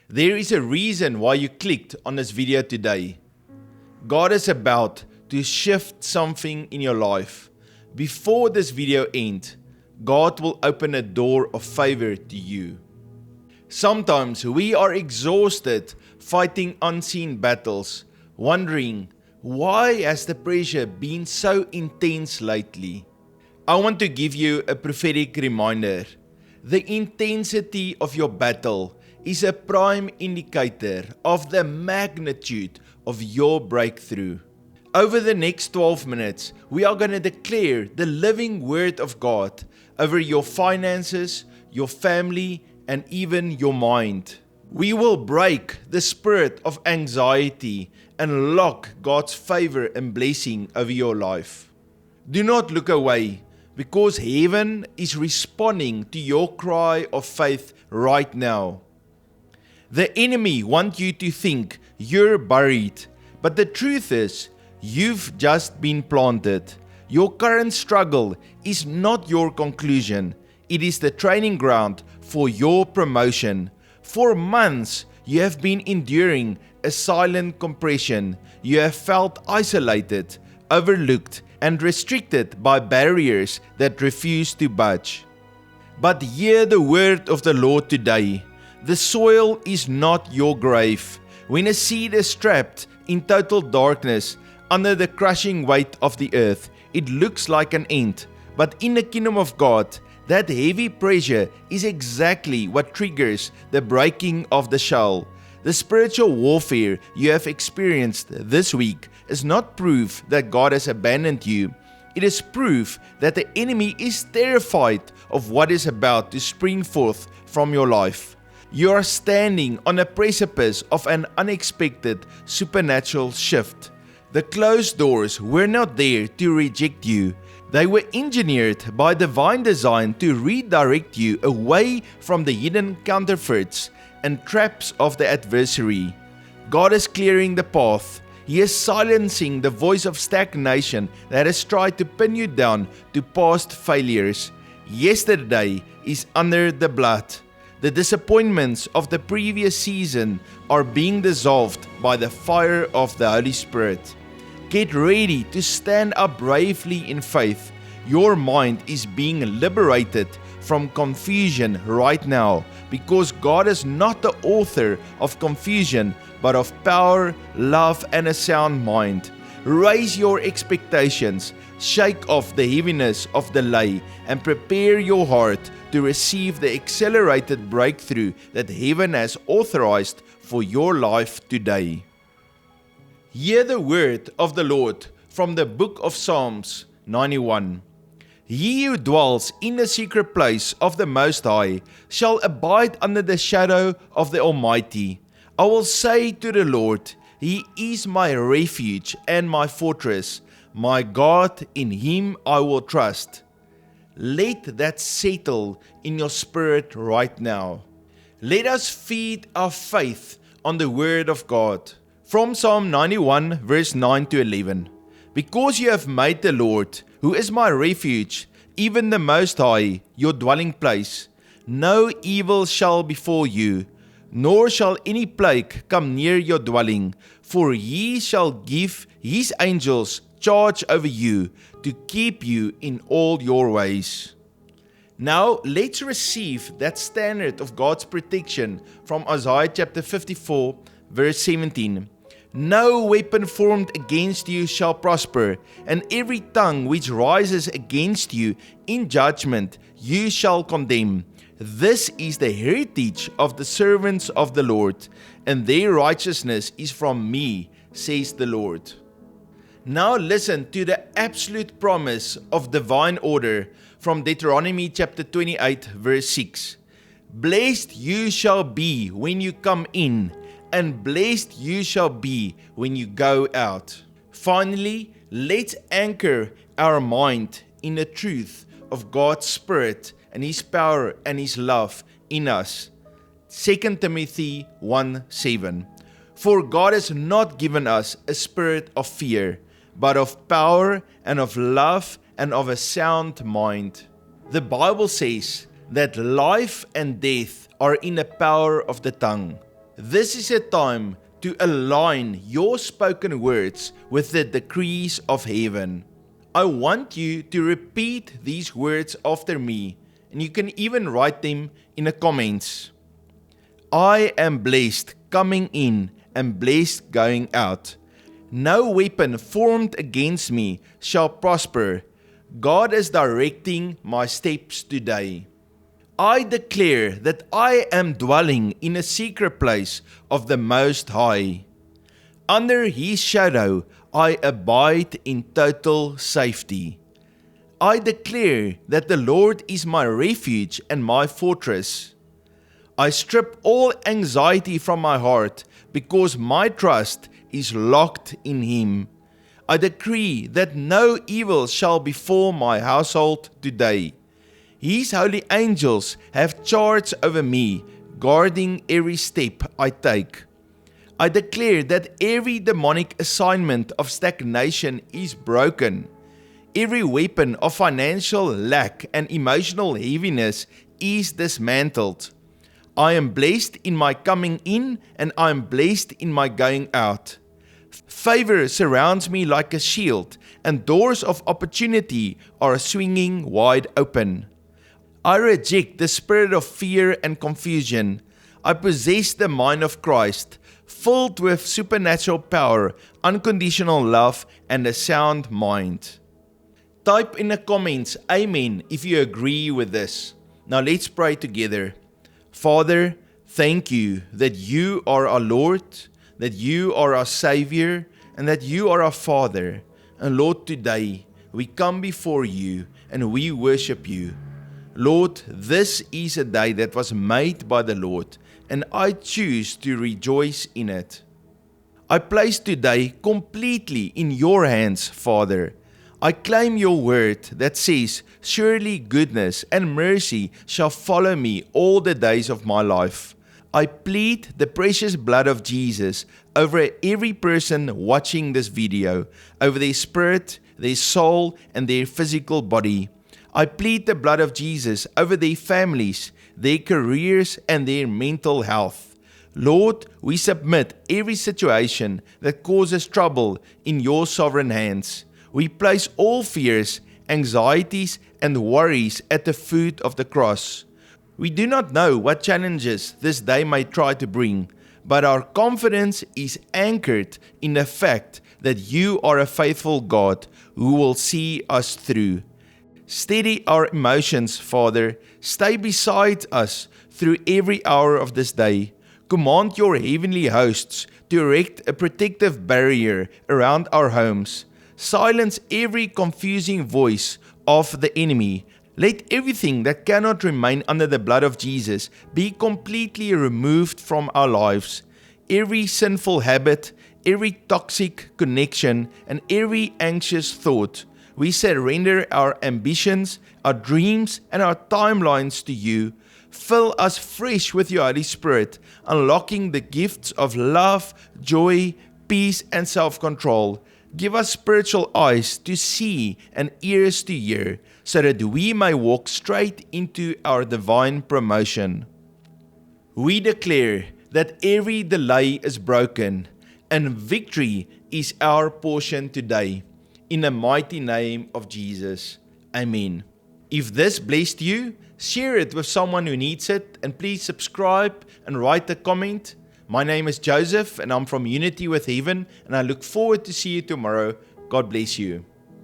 There is a reason why you clicked on this video today. God is about to shift something in your life. Before this video ends, God will open a door of favor to you. Sometimes we are exhausted fighting unseen battles, wondering, why has the pressure been so intense lately? I want to give you a prophetic reminder. The intensity of your battle is a prime indicator of the magnitude of your breakthrough. Over the next 12 minutes, we are going to declare the living word of God over your finances, your family, and even your mind. We will break the spirit of anxiety and lock God's favor and blessing over your life. Do not look away, because heaven is responding to your cry of faith right now. The enemy wants you to think you're buried, but the truth is, you've just been planted. Your current struggle is not your conclusion. It is the training ground for your promotion. For months, you have been enduring a silent compression. You have felt isolated, overlooked, and restricted by barriers that refuse to budge. But hear the word of the Lord today. The soil is not your grave. When a seed is trapped in total darkness under the crushing weight of the earth, it looks like an end. But in the kingdom of God, that heavy pressure is exactly what triggers the breaking of the shell. The spiritual warfare you have experienced this week is not proof that God has abandoned you. It is proof that the enemy is terrified of what is about to spring forth from your life. You are standing on a precipice of an unexpected supernatural shift. The closed doors were not there to reject you. They were engineered by divine design to redirect you away from the hidden counterfeits and traps of the adversary. God is clearing the path. He is silencing the voice of stagnation that has tried to pin you down to past failures. Yesterday is under the blood. The disappointments of the previous season are being dissolved by the fire of the Holy Spirit. Get ready to stand up bravely in faith. Your mind is being liberated from confusion right now, because God is not the author of confusion, but of power, love, and a sound mind. Raise your expectations, shake off the heaviness of delay, and prepare your heart to receive the accelerated breakthrough that heaven has authorized for your life today. Hear the word of the Lord from the book of Psalms 91. He who dwells in the secret place of the Most High shall abide under the shadow of the Almighty. I will say to the Lord, He is my refuge and my fortress. My God, in Him I will trust. Let that settle in your spirit right now. Let us feed our faith on the word of God. From Psalm 91 verse 9 to 11. Because you have made the Lord, who is my refuge, even the Most High, your dwelling place, no evil shall befall you, nor shall any plague come near your dwelling. For He shall give His angels charge over you, to keep you in all your ways. Now let's receive that standard of God's protection from Isaiah chapter 54 verse 17. No weapon formed against you shall prosper, and every tongue which rises against you in judgment you shall condemn. This is the heritage of the servants of the Lord, and their righteousness is from me, says the Lord. Now listen to the absolute promise of divine order from Deuteronomy chapter 28 verse 6. Blessed you shall be when you come in, and blessed you shall be when you go out. Finally, let's anchor our mind in the truth of God's Spirit and His power and His love in us. 2 Timothy 1:7. For God has not given us a spirit of fear, but of power and of love and of a sound mind. The Bible says that life and death are in the power of the tongue. This is a time to align your spoken words with the decrees of heaven. I want you to repeat these words after me, and you can even write them in the comments. I am blessed coming in and blessed going out. No weapon formed against me shall prosper. God is directing my steps today. I declare that I am dwelling in a secret place of the Most High. Under His shadow, I abide in total safety. I declare that the Lord is my refuge and my fortress. I strip all anxiety from my heart because my trust is locked in Him. I decree that no evil shall befall my household today. His holy angels have charge over me, guarding every step I take. I declare that every demonic assignment of stagnation is broken. Every weapon of financial lack and emotional heaviness is dismantled. I am blessed in my coming in and I am blessed in my going out. Favor surrounds me like a shield, and doors of opportunity are swinging wide open. I reject the spirit of fear and confusion. I possess the mind of Christ, filled with supernatural power, unconditional love, and a sound mind. Type in the comments, Amen, if you agree with this. Now let's pray together. Father, thank you that you are our Lord, that you are our Savior, and that you are our Father. And Lord, today we come before you and we worship you. Lord, this is a day that was made by the Lord, and I choose to rejoice in it. I place today completely in your hands, Father. I claim your word that says, surely goodness and mercy shall follow me all the days of my life. I plead the precious blood of Jesus over every person watching this video, over their spirit, their soul, and their physical body. I plead the blood of Jesus over their families, their careers, and their mental health. Lord, we submit every situation that causes trouble in your sovereign hands. We place all fears, anxieties, and worries at the foot of the cross. We do not know what challenges this day may try to bring, but our confidence is anchored in the fact that you are a faithful God who will see us through. Steady our emotions, Father. Stay beside us through every hour of this day. Command your heavenly hosts to erect a protective barrier around our homes. Silence every confusing voice of the enemy. Let everything that cannot remain under the blood of Jesus be completely removed from our lives. Every sinful habit, every toxic connection, and every anxious thought. We surrender our ambitions, our dreams, and our timelines to you. Fill us fresh with your Holy Spirit, unlocking the gifts of love, joy, peace, and self-control. Give us spiritual eyes to see and ears to hear, so that we may walk straight into our divine promotion. We declare that every delay is broken, and victory is our portion today. In the mighty name of Jesus. Amen. If this blessed you, share it with someone who needs it, and please subscribe and write a comment. My name is Joseph, and I'm from Unity with Heaven, and I look forward to see you tomorrow. God bless you.